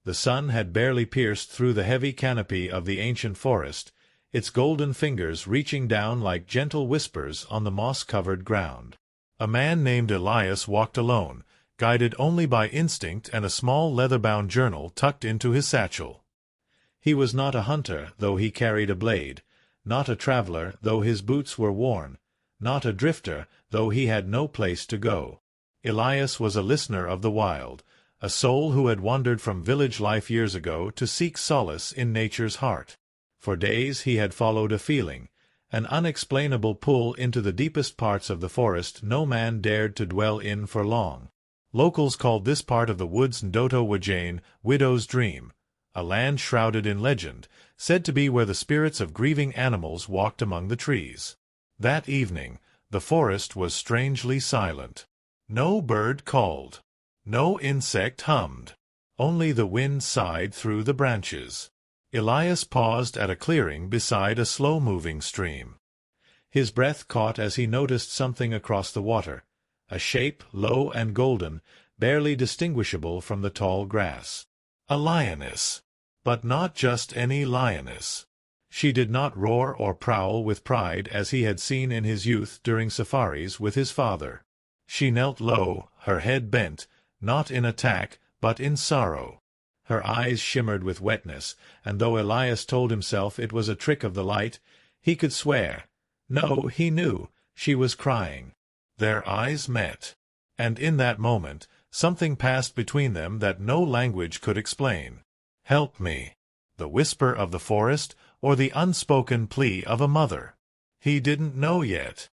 The sun had barely pierced through the heavy canopy of the ancient forest, its golden fingers reaching down like gentle whispers on the moss-covered ground. A man named Elias walked alone, guided only by instinct and a small leather-bound journal tucked into his satchel. He was not a hunter, though he carried a blade, not a traveler, though his boots were worn, not a drifter, though he had no place to go. Elias was a listener of the wild, a soul who had wandered from village life years ago to seek solace in nature's heart. For days he had followed a feeling, an unexplainable pull into the deepest parts of the forest no man dared to dwell in for long. Locals called this part of the woods Ndoto Wajane, Widow's Dream, a land shrouded in legend, said to be where the spirits of grieving animals walked among the trees. That evening, the forest was strangely silent. No bird called. No insect hummed. Only the wind sighed through the branches. Elias paused at a clearing beside a slow-moving stream. His breath caught as he noticed something across the water, a shape low and golden, barely distinguishable from the tall grass. A lioness. But not just any lioness. She did not roar or prowl with pride as he had seen in his youth during safaris with his father. She knelt low, her head bent, not in attack, but in sorrow. Her eyes shimmered with wetness, and though Elias told himself it was a trick of the light, he could swear. No, he knew, she was crying. Their eyes met. And in that moment, something passed between them that no language could explain. "Help me." The whisper of the forest, or the unspoken plea of a mother? He didn't know yet.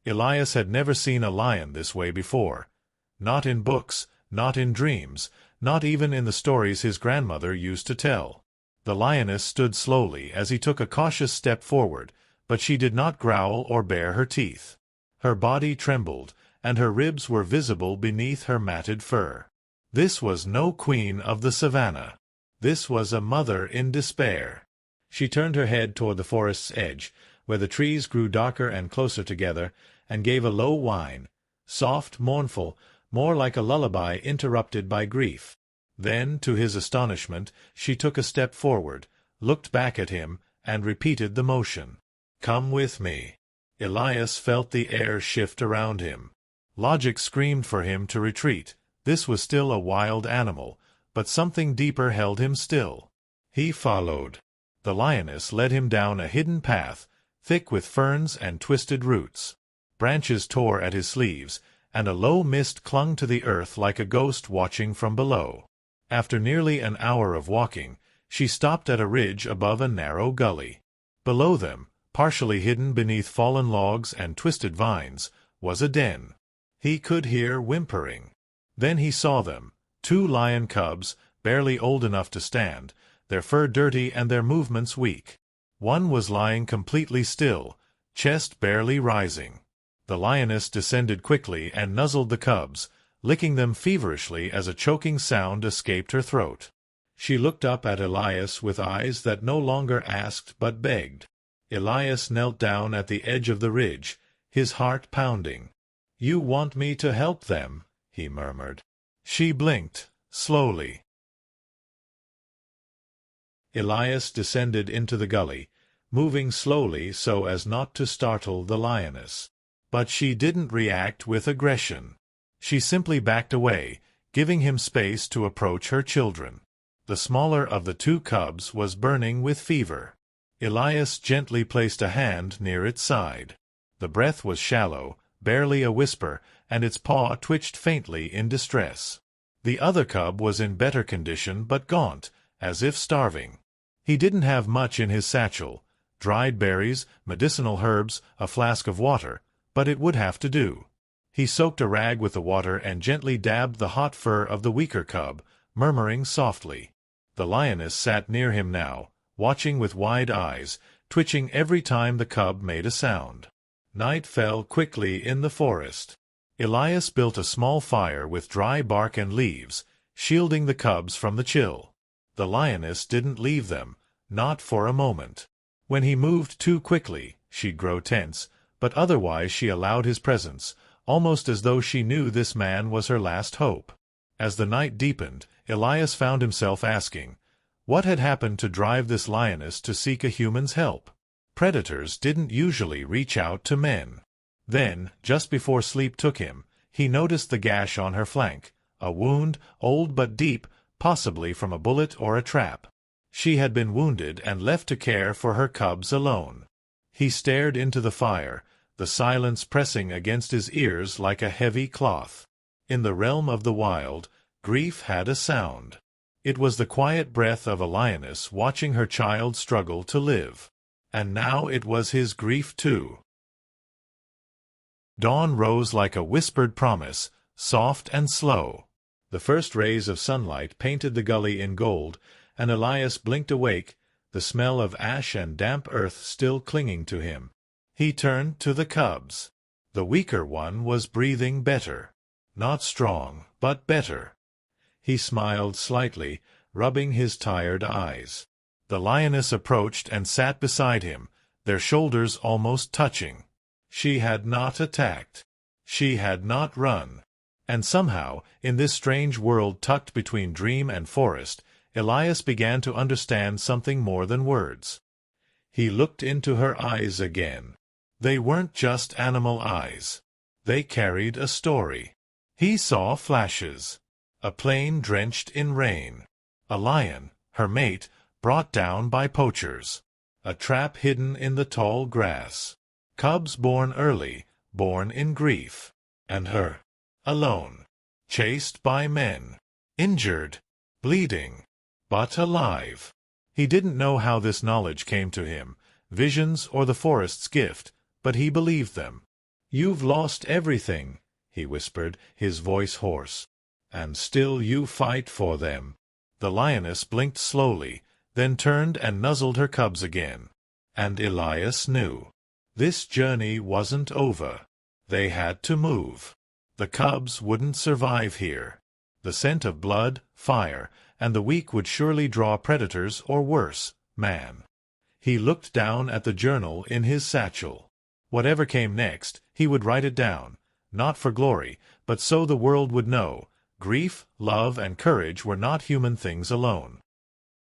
Elias had never seen a lion this way before. Not in books, not in dreams, not even in the stories his grandmother used to tell. The lioness stood slowly as he took a cautious step forward, but she did not growl or bare her teeth. Her body trembled, and her ribs were visible beneath her matted fur. This was no queen of the savannah. This was a mother in despair. She turned her head toward the forest's edge, where the trees grew darker and closer together, and gave a low whine, soft, mournful, more like a lullaby interrupted by grief. Then, to his astonishment, she took a step forward, looked back at him, and repeated the motion. "Come with me." Elias felt the air shift around him. Logic screamed for him to retreat. This was still a wild animal, but something deeper held him still. He followed. The lioness led him down a hidden path, thick with ferns and twisted roots. Branches tore at his sleeves, and a low mist clung to the earth like a ghost watching from below. After nearly an hour of walking, she stopped at a ridge above a narrow gully. Below them, partially hidden beneath fallen logs and twisted vines, was a den. He could hear whimpering. Then he saw them, 2 lion cubs, barely old enough to stand, their fur dirty and their movements weak. One was lying completely still, chest barely rising. The lioness descended quickly and nuzzled the cubs, licking them feverishly as a choking sound escaped her throat. She looked up at Elias with eyes that no longer asked but begged. Elias knelt down at the edge of the ridge, his heart pounding. "You want me to help them?" he murmured. She blinked, slowly. Elias descended into the gully, moving slowly so as not to startle the lioness. But she didn't react with aggression. She simply backed away, giving him space to approach her children. The smaller of the 2 cubs was burning with fever. Elias gently placed a hand near its side. The breath was shallow, barely a whisper, and its paw twitched faintly in distress. The other cub was in better condition but gaunt, as if starving. He didn't have much in his satchel, dried berries, medicinal herbs, a flask of water, but it would have to do. He soaked a rag with the water and gently dabbed the hot fur of the weaker cub, murmuring softly. The lioness sat near him now, watching with wide eyes, twitching every time the cub made a sound. Night fell quickly in the forest. Elias built a small fire with dry bark and leaves, shielding the cubs from the chill. The lioness didn't leave them, not for a moment. When he moved too quickly, she'd grow tense, but otherwise she allowed his presence, almost as though she knew this man was her last hope. As the night deepened, Elias found himself asking, what had happened to drive this lioness to seek a human's help? Predators didn't usually reach out to men. Then, just before sleep took him, he noticed the gash on her flank, a wound, old but deep, possibly from a bullet or a trap. She had been wounded and left to care for her cubs alone. He stared into the fire, the silence pressing against his ears like a heavy cloth. In the realm of the wild, grief had a sound. It was the quiet breath of a lioness watching her child struggle to live. And now it was his grief too. Dawn rose like a whispered promise, soft and slow. The first rays of sunlight painted the gully in gold, and Elias blinked awake, the smell of ash and damp earth still clinging to him. He turned to the cubs. The weaker one was breathing better. Not strong, but better. He smiled slightly, rubbing his tired eyes. The lioness approached and sat beside him, their shoulders almost touching. She had not attacked. She had not run. And somehow, in this strange world tucked between dream and forest, Elias began to understand something more than words. He looked into her eyes again. They weren't just animal eyes. They carried a story. He saw flashes. A plain drenched in rain. A lion, her mate, brought down by poachers. A trap hidden in the tall grass. Cubs born early, born in grief. And her. Alone. Chased by men. Injured. Bleeding. But alive. He didn't know how this knowledge came to him, visions or the forest's gift, but he believed them. "You've lost everything," he whispered, his voice hoarse. "And still you fight for them." The lioness blinked slowly, then turned and nuzzled her cubs again. And Elias knew. This journey wasn't over. They had to move. The cubs wouldn't survive here. The scent of blood, fire, and the weak would surely draw predators or worse, man. He looked down at the journal in his satchel. Whatever came next, he would write it down, not for glory, but so the world would know. Grief, love, and courage were not human things alone.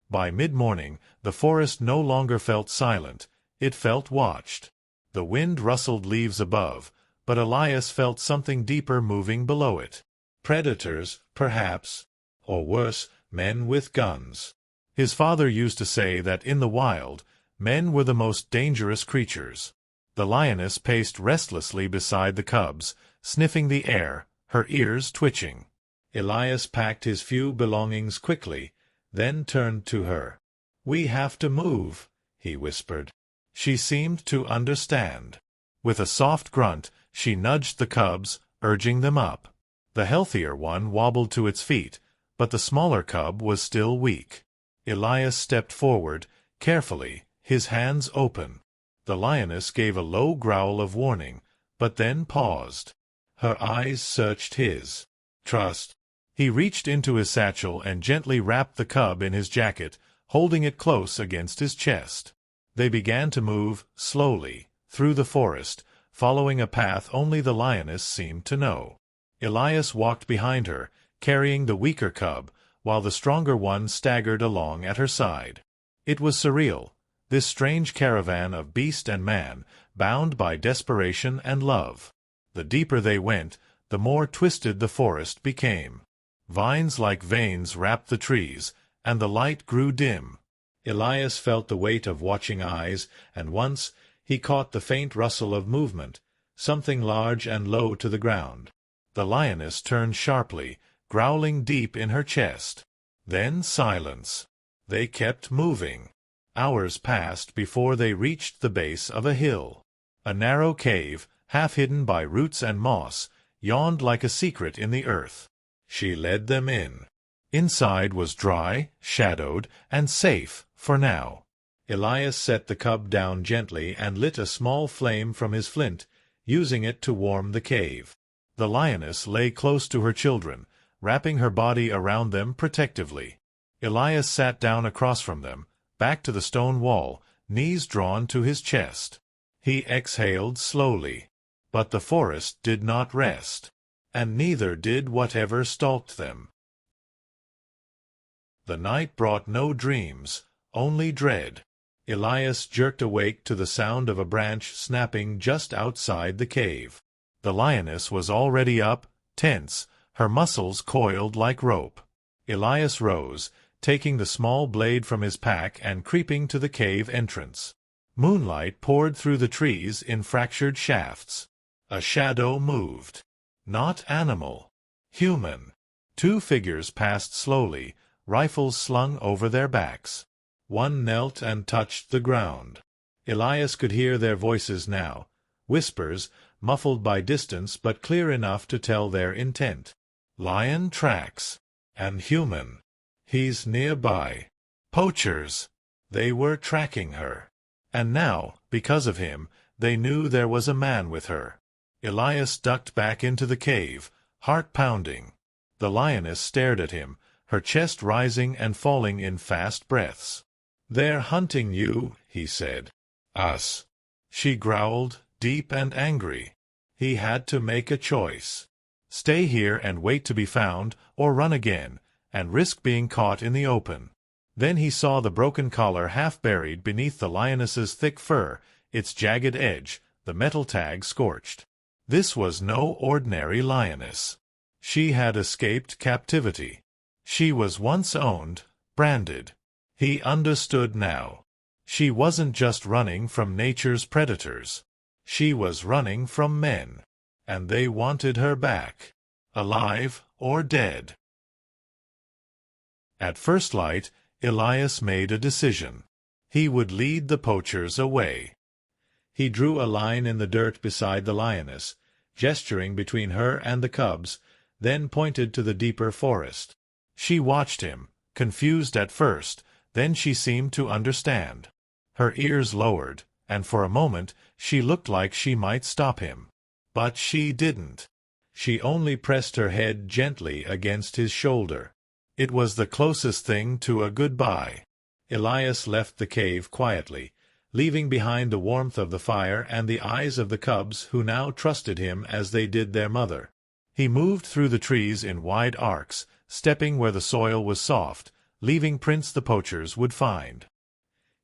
By mid-morning, the forest no longer felt silent. It felt watched. The wind rustled leaves above, but Elias felt something deeper moving below it. Predators, perhaps. Or worse, men with guns. His father used to say that in the wild, men were the most dangerous creatures. The lioness paced restlessly beside the cubs, sniffing the air, her ears twitching. Elias packed his few belongings quickly, then turned to her. "We have to move," he whispered. She seemed to understand. With a soft grunt, she nudged the cubs, urging them up. The healthier one wobbled to its feet, but the smaller cub was still weak. Elias stepped forward, carefully, his hands open. The lioness gave a low growl of warning, but then paused. Her eyes searched his. "Trust." He reached into his satchel and gently wrapped the cub in his jacket, holding it close against his chest. They began to move, slowly, through the forest, following a path only the lioness seemed to know. Elias walked behind her, carrying the weaker cub, while the stronger one staggered along at her side. It was surreal, this strange caravan of beast and man, bound by desperation and love. The deeper they went, the more twisted the forest became. Vines like veins wrapped the trees, and the light grew dim. Elias felt the weight of watching eyes, and once he caught the faint rustle of movement, something large and low to the ground. The lioness turned sharply, growling deep in her chest. Then silence. They kept moving. Hours passed before they reached the base of a hill. A narrow cave, half hidden by roots and moss, yawned like a secret in the earth. She led them in. Inside was dry, shadowed, and safe, for now. Elias set the cub down gently and lit a small flame from his flint, using it to warm the cave. The lioness lay close to her children, wrapping her body around them protectively. Elias sat down across from them, back to the stone wall, knees drawn to his chest. He exhaled slowly. But the forest did not rest. And neither did whatever stalked them. The night brought no dreams, only dread. Elias jerked awake to the sound of a branch snapping just outside the cave. The lioness was already up, tense, her muscles coiled like rope. Elias rose, taking the small blade from his pack and creeping to the cave entrance. Moonlight poured through the trees in fractured shafts. A shadow moved. Not animal. Human. Two figures passed slowly, rifles slung over their backs. One knelt and touched the ground. Elias could hear their voices now, whispers, muffled by distance but clear enough to tell their intent. Lion tracks. And human. He's nearby. Poachers. They were tracking her. And now, because of him, they knew there was a man with her. Elias ducked back into the cave, heart pounding. The lioness stared at him, her chest rising and falling in fast breaths. "They're hunting you," he said. "Us." She growled, deep and angry. He had to make a choice. Stay here and wait to be found, or run again, and risk being caught in the open. Then he saw the broken collar half buried beneath the lioness's thick fur, its jagged edge, the metal tag scorched. This was no ordinary lioness. She had escaped captivity. She was once owned, branded. He understood now. She wasn't just running from nature's predators. She was running from men. And they wanted her back. Alive or dead. At first light, Elias made a decision. He would lead the poachers away. He drew a line in the dirt beside the lioness, gesturing between her and the cubs, then pointed to the deeper forest. She watched him, confused at first, then she seemed to understand. Her ears lowered, and for a moment she looked like she might stop him. But she didn't. She only pressed her head gently against his shoulder. It was the closest thing to a goodbye. Elias left the cave quietly, leaving behind the warmth of the fire and the eyes of the cubs who now trusted him as they did their mother. He moved through the trees in wide arcs, stepping where the soil was soft, leaving prints the poachers would find.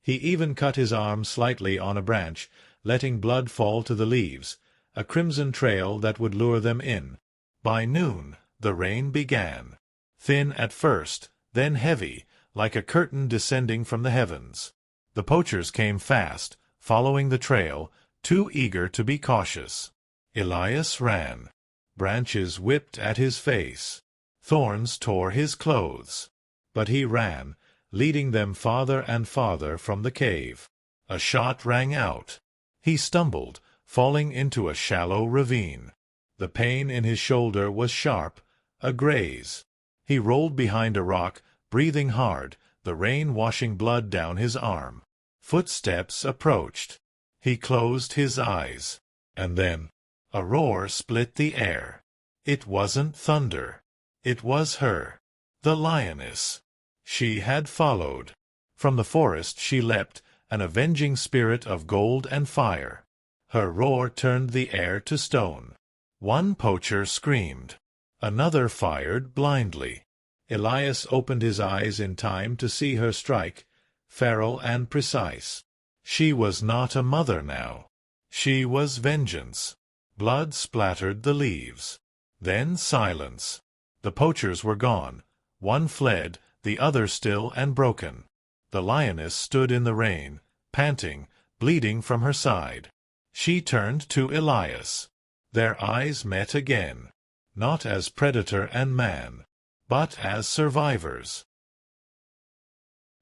He even cut his arm slightly on a branch, letting blood fall to the leaves, a crimson trail that would lure them in. By noon, the rain began. Thin at first, then heavy, like a curtain descending from the heavens. The poachers came fast, following the trail, too eager to be cautious. Elias ran. Branches whipped at his face. Thorns tore his clothes. But he ran, leading them farther and farther from the cave. A shot rang out. He stumbled, falling into a shallow ravine. The pain in his shoulder was sharp, a graze. He rolled behind a rock, breathing hard, the rain washing blood down his arm. Footsteps approached. He closed his eyes. And then a roar split the air. It wasn't thunder. It was her, the lioness. She had followed. From the forest she leapt, an avenging spirit of gold and fire. Her roar turned the air to stone. One poacher screamed. Another fired blindly. Elias opened his eyes in time to see her strike, feral and precise. She was not a mother now. She was vengeance. Blood splattered the leaves. Then silence. The poachers were gone. One fled, the other still and broken. The lioness stood in the rain, panting, bleeding from her side. She turned to Elias. Their eyes met again, not as predator and man, but as survivors.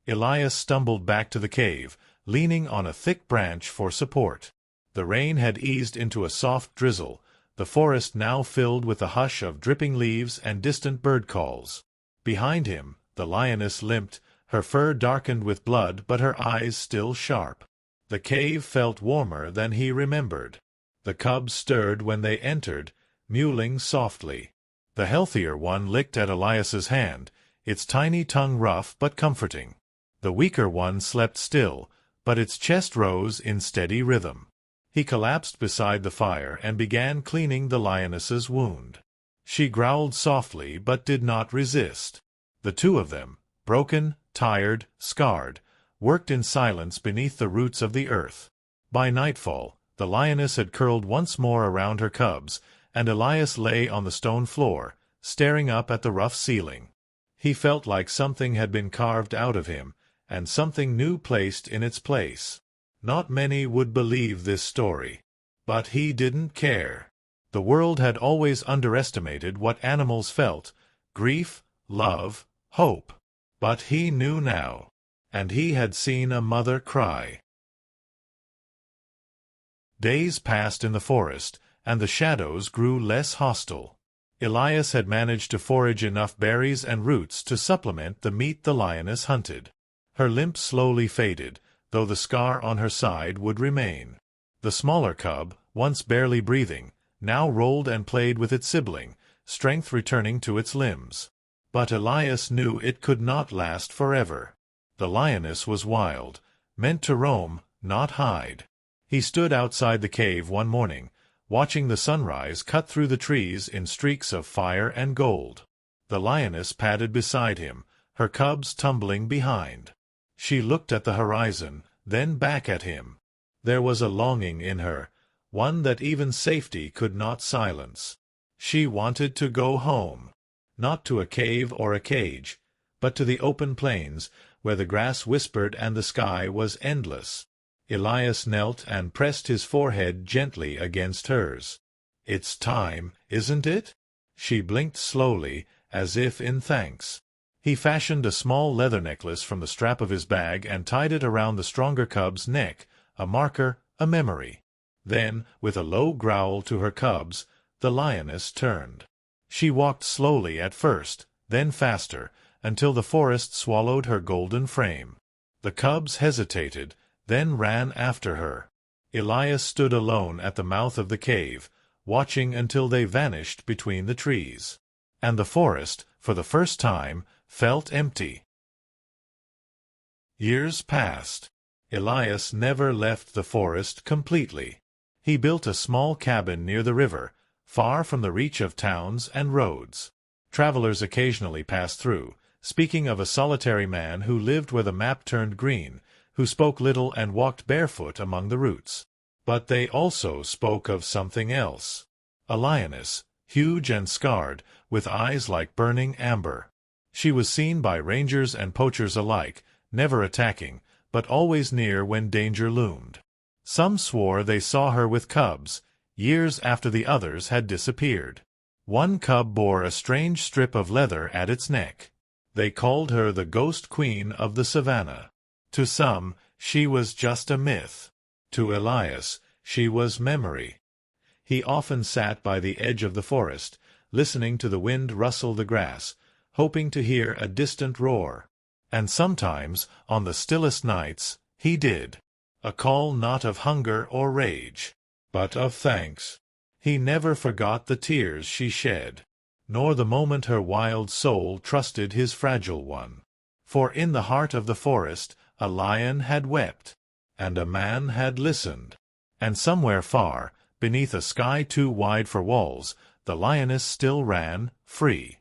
Elias stumbled back to the cave, leaning on a thick branch for support. The rain had eased into a soft drizzle, the forest now filled with a hush of dripping leaves and distant bird calls. Behind him, the lioness limped, her fur darkened with blood but her eyes still sharp. The cave felt warmer than he remembered. The cubs stirred when they entered, mewling softly. The healthier one licked at Elias's hand, its tiny tongue rough but comforting. The weaker one slept still, but its chest rose in steady rhythm. He collapsed beside the fire and began cleaning the lioness's wound. She growled softly but did not resist. The two of them, broken, tired, scarred, worked in silence beneath the roots of the earth. By nightfall, the lioness had curled once more around her cubs, and Elias lay on the stone floor, staring up at the rough ceiling. He felt like something had been carved out of him, and something new placed in its place. Not many would believe this story. But he didn't care. The world had always underestimated what animals felt: grief, love, hope. But he knew now. And he had seen a mother cry. Days passed in the forest, and the shadows grew less hostile. Elias had managed to forage enough berries and roots to supplement the meat the lioness hunted. Her limp slowly faded, though the scar on her side would remain. The smaller cub, once barely breathing, now rolled and played with its sibling, strength returning to its limbs. But Elias knew it could not last forever. The lioness was wild, meant to roam, not hide. He stood outside the cave one morning, watching the sunrise cut through the trees in streaks of fire and gold. The lioness padded beside him, her cubs tumbling behind. She looked at the horizon, then back at him. There was a longing in her, one that even safety could not silence. She wanted to go home. Not to a cave or a cage, but to the open plains, where the grass whispered and the sky was endless. Elias knelt and pressed his forehead gently against hers. "It's time, isn't it?" She blinked slowly, as if in thanks. He fashioned a small leather necklace from the strap of his bag and tied it around the stronger cub's neck, a marker, a memory. Then, with a low growl to her cubs, the lioness turned. She walked slowly at first, then faster, until the forest swallowed her golden frame. The cubs hesitated, then ran after her. Elias stood alone at the mouth of the cave, watching until they vanished between the trees. And the forest, for the first time, felt empty. Years passed. Elias never left the forest completely. He built a small cabin near the river, far from the reach of towns and roads. Travelers occasionally passed through, speaking of a solitary man who lived where the map turned green, who spoke little and walked barefoot among the roots. But they also spoke of something else. A lioness, huge and scarred, with eyes like burning amber. She was seen by rangers and poachers alike, never attacking, but always near when danger loomed. Some swore they saw her with cubs, years after the others had disappeared. One cub bore a strange strip of leather at its neck. They called her the Ghost Queen of the Savannah. To some, she was just a myth. To Elias, she was memory. He often sat by the edge of the forest, listening to the wind rustle the grass, hoping to hear a distant roar. And sometimes, on the stillest nights, he did. A call not of hunger or rage, but of thanks. He never forgot the tears she shed, nor the moment her wild soul trusted his fragile one. For in the heart of the forest a lion had wept, and a man had listened. And somewhere far, beneath a sky too wide for walls, the lioness still ran, free.